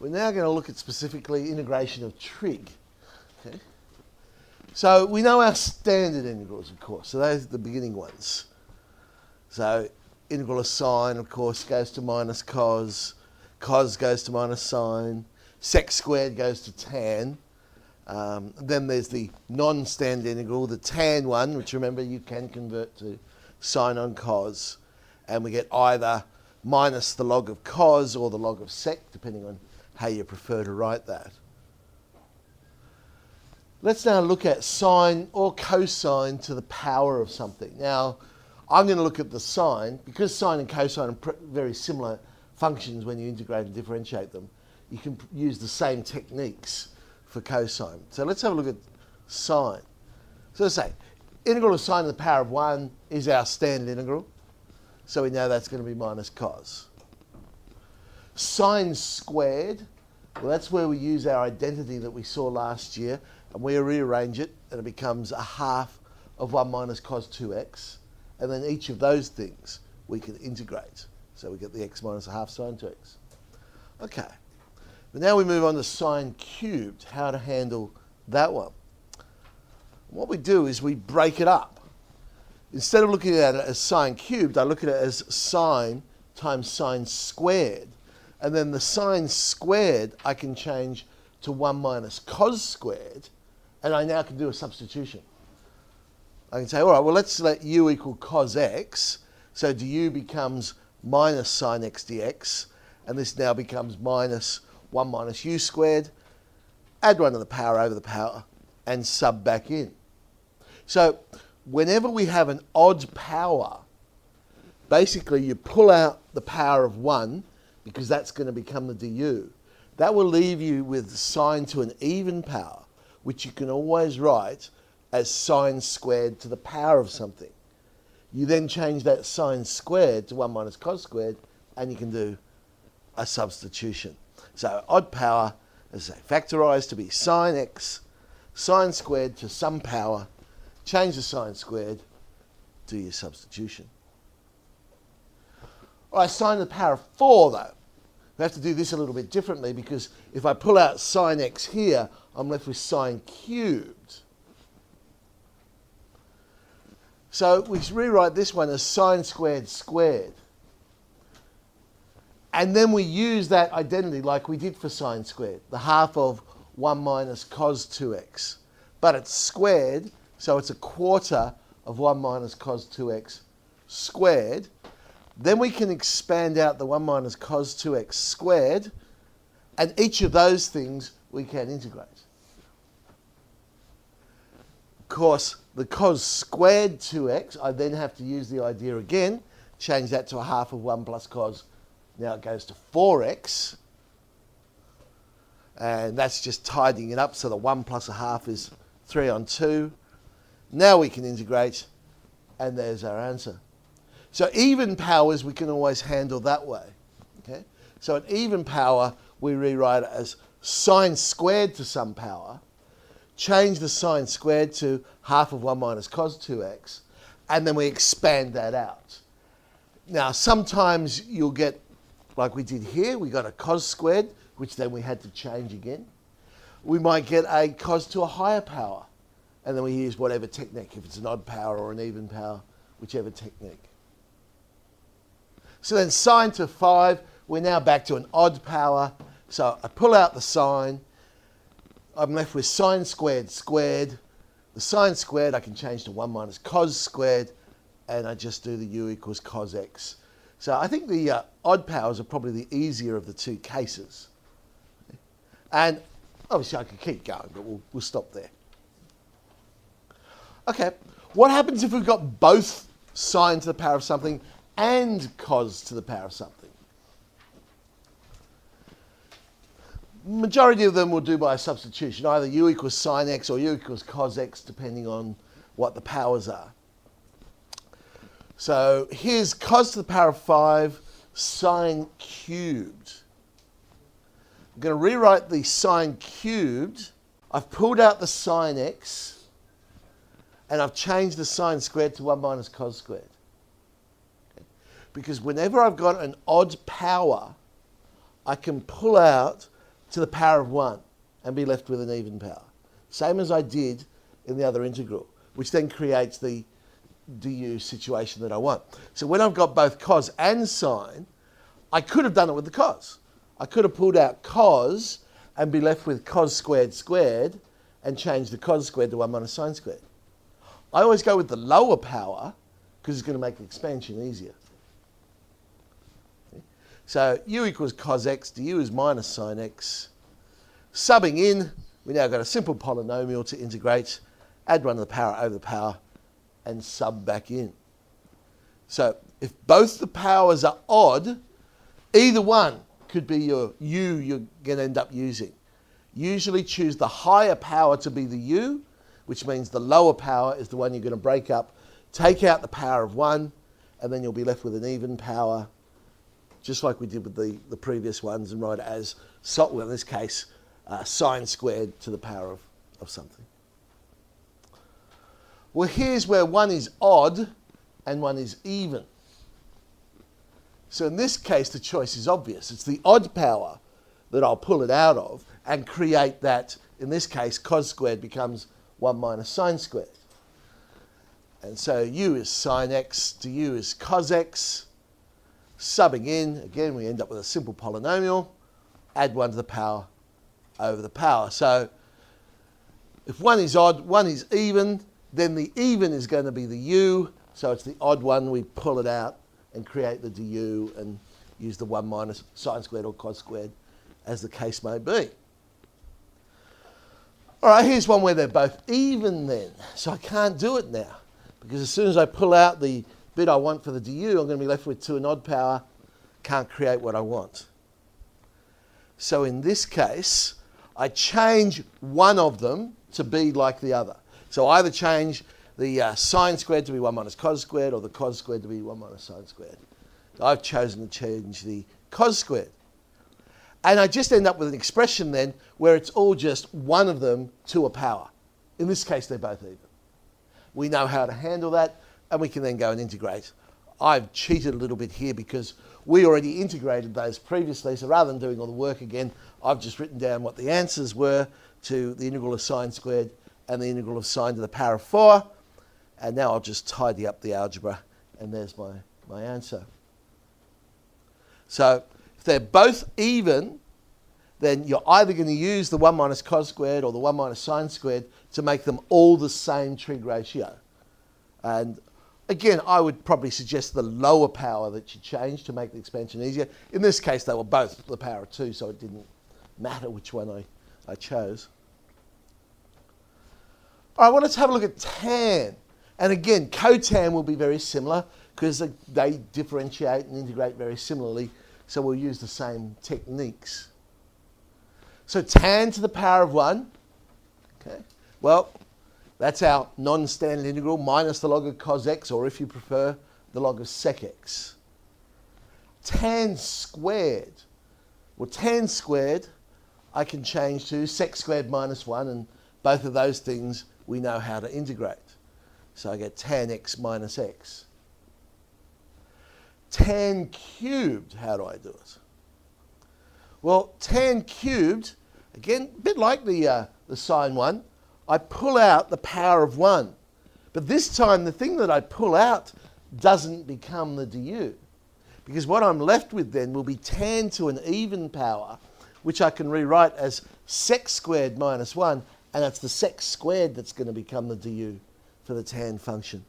we're now going to look at specifically integration of trig. Okay. So we know our standard integrals, of course, so those are the beginning ones. So integral of sine, of course, goes to minus cos, cos goes to minus sine, sec squared goes to tan. Then there's the non-standard integral, the tan one, which remember you can convert to sine on cos, and we get either minus the log of cos or the log of sec, depending on how you prefer to write that. Let's now look at sine or cosine to the power of something. Now, I'm going to look at the sine, because sine and cosine are very similar functions when you integrate and differentiate them. You can use the same techniques for cosine. So let's have a look at sine. So let's say, integral of sine to the power of 1 is our standard integral. So we know that's going to be minus cos. Sine squared, well, that's where we use our identity that we saw last year, and we rearrange it, and it becomes a half of 1 minus cos 2x. And then each of those things we can integrate. So we get the x minus a half sine 2x. Okay. But now we move on to sine cubed, how to handle that one. What we do is we break it up. Instead of looking at it as sine cubed, I look at it as sine times sine squared. And then the sine squared I can change to 1 minus cos squared, and I now can do a substitution. I can say, all right, well, let's let u equal cos x. So du becomes minus sine x dx, and this now becomes minus 1 minus u squared. Add 1 to the power over the power, and sub back in. So whenever we have an odd power, basically you pull out the power of 1, because that's going to become the du. That will leave you with sine to an even power, which you can always write as sine squared to the power of something. You then change that sine squared to 1 minus cos squared, and you can do a substitution. So odd power, as I say, factorise to be sine x, sine squared to some power, change the sine squared, do your substitution. All right, sine to the power of 4 though. We have to do this a little bit differently, because if I pull out sine x here, I'm left with sine cubed. So we rewrite this one as sine squared squared. And then we use that identity like we did for sine squared, the half of 1 minus cos 2x. But it's squared, so it's a quarter of 1 minus cos 2x squared. Then we can expand out the 1 minus cos 2x squared, and each of those things we can integrate. Of course, the cos squared 2x, I then have to use the idea again, change that to a half of 1 plus cos. Now it goes to 4x. And that's just tidying it up, so the 1 plus a half is 3 on 2. Now we can integrate, and there's our answer. So even powers we can always handle that way. Okay? So at even power, we rewrite it as sine squared to some power, change the sine squared to half of 1 minus cos 2x, and then we expand that out. Now, sometimes you'll get, like we did here, we got a cos squared, which then we had to change again. We might get a cos to a higher power, and then we use whatever technique, if it's an odd power or an even power, whichever technique. So then sine to 5, we're now back to an odd power. So I pull out the sine. I'm left with sine squared squared. The sine squared I can change to 1 minus cos squared, and I just do the u equals cos x. So I think the odd powers are probably the easier of the two cases. And obviously I could keep going, but we'll stop there. Okay, what happens if we've got both sine to the power of something and cos to the power of something? Majority of them will do by substitution, either u equals sine x or u equals cos x, depending on what the powers are. So here's cos to the power of 5 sine cubed. I'm going to rewrite the sine cubed. I've pulled out the sine x, and I've changed the sine squared to 1 minus cos squared. Okay. Because whenever I've got an odd power, I can pull out to the power of 1 and be left with an even power. Same as I did in the other integral, which then creates the du situation that I want. So when I've got both cos and sine, I could have done it with the cos. I could have pulled out cos and be left with cos squared squared and change the cos squared to 1 minus sine squared. I always go with the lower power because it's going to make the expansion easier. So u equals cos x, du is minus sine x. Subbing in, we now got a simple polynomial to integrate, add 1 to the power over the power, and sub back in. So if both the powers are odd, either one could be your u you're going to end up using. Usually choose the higher power to be the u, which means the lower power is the one you're going to break up. Take out the power of 1, and then you'll be left with an even power, just like we did with the previous ones, and write it as, well, in this case, sine squared to the power of something. Well, here's where one is odd and one is even. So in this case, the choice is obvious. It's the odd power that I'll pull it out of and create that, in this case, cos squared becomes 1 minus sine squared. And so u is sine x, du is cos x. Subbing in, again, we end up with a simple polynomial. Add 1 to the power over the power. So if one is odd, one is even, then the even is going to be the u. So it's the odd one, we pull it out and create the du and use the 1 minus sine squared or cos squared, as the case may be. All right, here's one where they're both even then. So I can't do it now, because as soon as I pull out the bit I want for the du, I'm going to be left with 2 an odd power, can't create what I want. So in this case, I change one of them to be like the other. So I either change the sine squared to be 1 minus cos squared, or the cos squared to be 1 minus sine squared. I've chosen to change the cos squared. And I just end up with an expression then where it's all just one of them to a power. In this case, they're both even. We know how to handle that, and we can then go and integrate. I've cheated a little bit here because we already integrated those previously, so rather than doing all the work again, I've just written down what the answers were to the integral of sine squared and the integral of sine to the power of 4. And now I'll just tidy up the algebra, and there's my answer. So if they're both even, then you're either going to use the 1 minus cos squared or the 1 minus sine squared to make them all the same trig ratio. And again, I would probably suggest the lower power that you change to make the expansion easier. In this case, they were both the power of 2, so it didn't matter which one I chose. All right, well, let's have a look at tan. And again, cotan will be very similar because they differentiate and integrate very similarly, so we'll use the same techniques. So tan to the power of 1, okay, well, that's our non-standard integral minus the log of cos x, or if you prefer, the log of sec x. Tan squared, well, tan squared I can change to sec squared minus 1, and both of those things we know how to integrate. So I get tan x minus x. Tan cubed, how do I do it? Well, tan cubed, again, a bit like the sine one, I pull out the power of 1. But this time, the thing that I pull out doesn't become the du. Because what I'm left with then will be tan to an even power, which I can rewrite as sec squared minus 1, and it's the sec squared that's going to become the du for the tan function.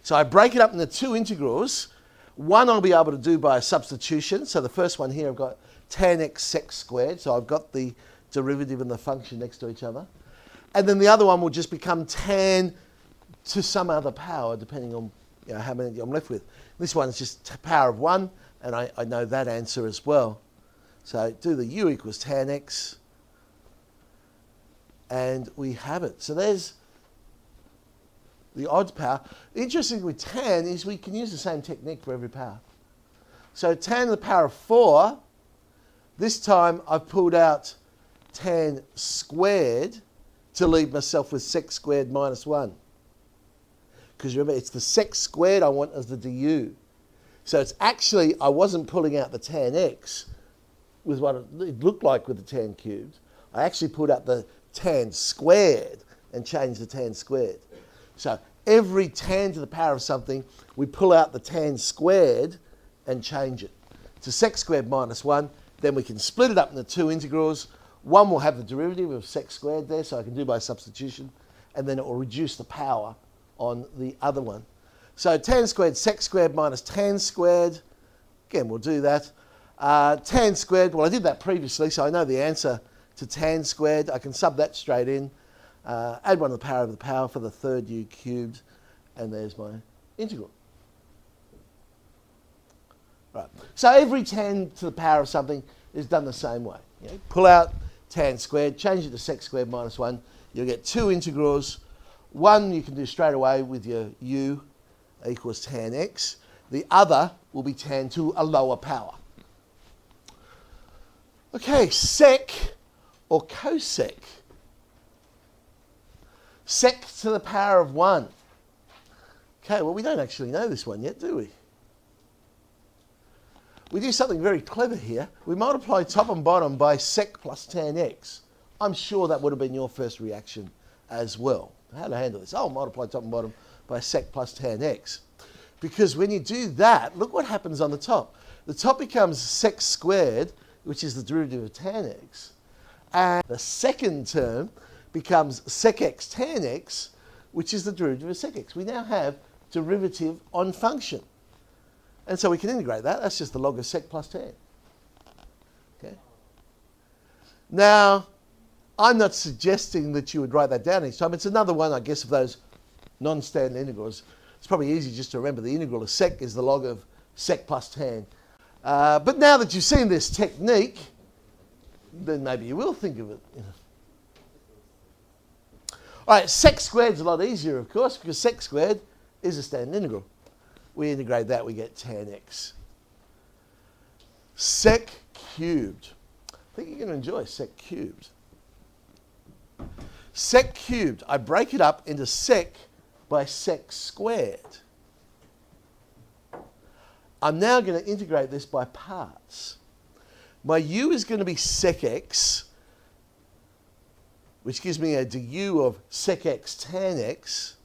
So I break it up into 2 integrals. One I'll be able to do by a substitution. So the first one here, I've got tan x sec squared. So I've got the derivative and the function next to each other. And then the other one will just become tan to some other power, depending on how many I'm left with. This one is just power of 1, and I know that answer as well. So do the u equals tan x, and we have it. So there's the odd power. The interesting thing with tan is we can use the same technique for every power. So tan to the power of 4, this time I've pulled out tan squared to leave myself with sec squared minus 1. Because remember, it's the sec squared I want as the du. So it's actually, I wasn't pulling out the tan x, with what it looked like with the tan cubed. I actually put up the tan squared and changed the tan squared. So every tan to the power of something, we pull out the tan squared and change it to sec squared minus 1. Then we can split it up into two integrals. One will have the derivative of sec squared there, so I can do by substitution, and then it will reduce the power on the other one. So tan squared sec squared minus tan squared. Again, we'll do that. Tan squared, well, I did that previously, so I know the answer to tan squared. I can sub that straight in. Add 1 to the power of the power for the third u cubed, and there's my integral. Right. So every tan to the power of something is done the same way. You know, pull out tan squared, change it to sec squared minus 1. You'll get two integrals. One you can do straight away with your u equals tan x. The other will be tan to a lower power. Okay, sec or cosec. Sec to the power of 1. Okay, well, we don't actually know this one yet, do we? We do something very clever here. We multiply top and bottom by sec plus tan x. I'm sure that would have been your first reaction as well. How to handle this? Oh, multiply top and bottom by sec plus tan x. Because when you do that, look what happens on the top. The top becomes sec squared, which is the derivative of tan x. And the second term becomes sec x tan x, which is the derivative of sec x. We now have derivative on function. And so we can integrate that. That's just the log of sec plus tan. Okay. Now, I'm not suggesting that you would write that down each time. It's another one, I guess, of those non-standard integrals. It's probably easy just to remember the integral of sec is the log of sec plus tan. But now that you've seen this technique, then maybe you will think of it. You know. All right, sec squared is a lot easier, of course, because sec squared is a standard integral. We integrate that, we get tan x. Sec cubed. I think you're going to enjoy sec cubed. Sec cubed, I break it up into sec by sec squared. I'm now going to integrate this by parts. My u is going to be sec x, which gives me a du of sec x tan x.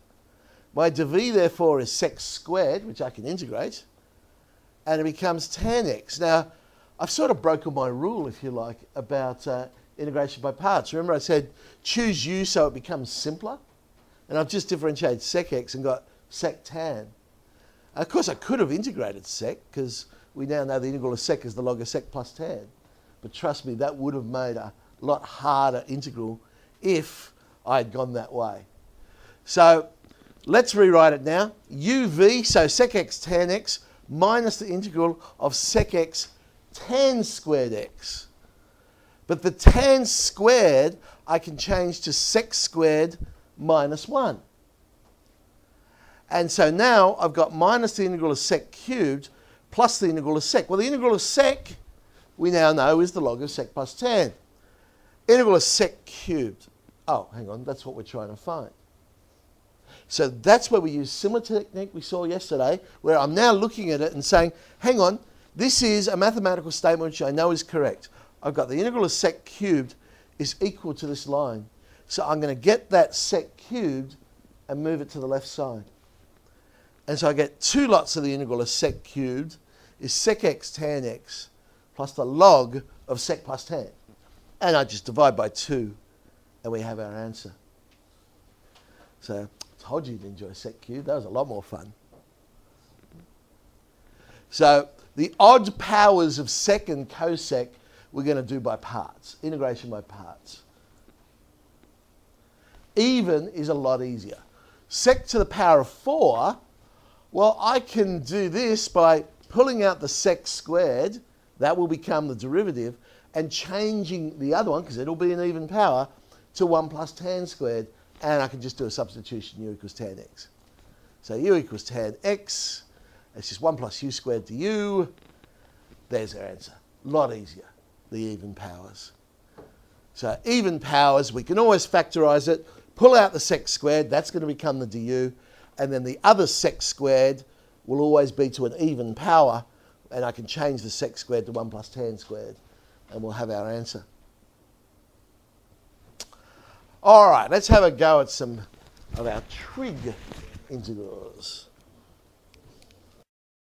My dv, therefore, is sec squared, which I can integrate, and it becomes tan x. Now, I've sort of broken my rule, if you like, about integration by parts. Remember I said choose u so it becomes simpler? And I've just differentiated sec x and got sec tan. Of course, I could have integrated sec, because we now know the integral of sec is the log of sec plus tan. But trust me, that would have made a lot harder integral if I had gone that way. So let's rewrite it now. uv, so sec x tan x, minus the integral of sec x tan squared x. But the tan squared I can change to sec squared minus 1. And so now I've got minus the integral of sec cubed plus the integral of sec. Well, the integral of sec, we now know, is the log of sec plus tan. Integral of sec cubed. Oh, hang on, that's what we're trying to find. So that's where we use similar technique we saw yesterday, where I'm now looking at it and saying, hang on, this is a mathematical statement which I know is correct. I've got the integral of sec cubed is equal to this line. So I'm going to get that sec cubed and move it to the left side. And so I get two lots of the integral of sec cubed is sec x tan x plus the log of sec plus tan. And I just divide by 2 and we have our answer. So I told you you'd enjoy sec cubed. That was a lot more fun. So the odd powers of sec and cosec we're going to do by parts. Integration by parts. Even is a lot easier. Sec to the power of 4, well, I can do this by pulling out the sec squared, that will become the derivative, and changing the other one, because it'll be an even power, to 1 plus tan squared, and I can just do a substitution, u equals tan x. So u equals tan x, it's just 1 plus u squared to u, there's our answer. A lot easier, the even powers. So even powers, we can always factorise it, pull out the sec squared, that's going to become the du, and then the other sec squared will always be to an even power, and I can change the sec squared to 1 plus tan squared, and we'll have our answer. All right, let's have a go at some of our trig integrals.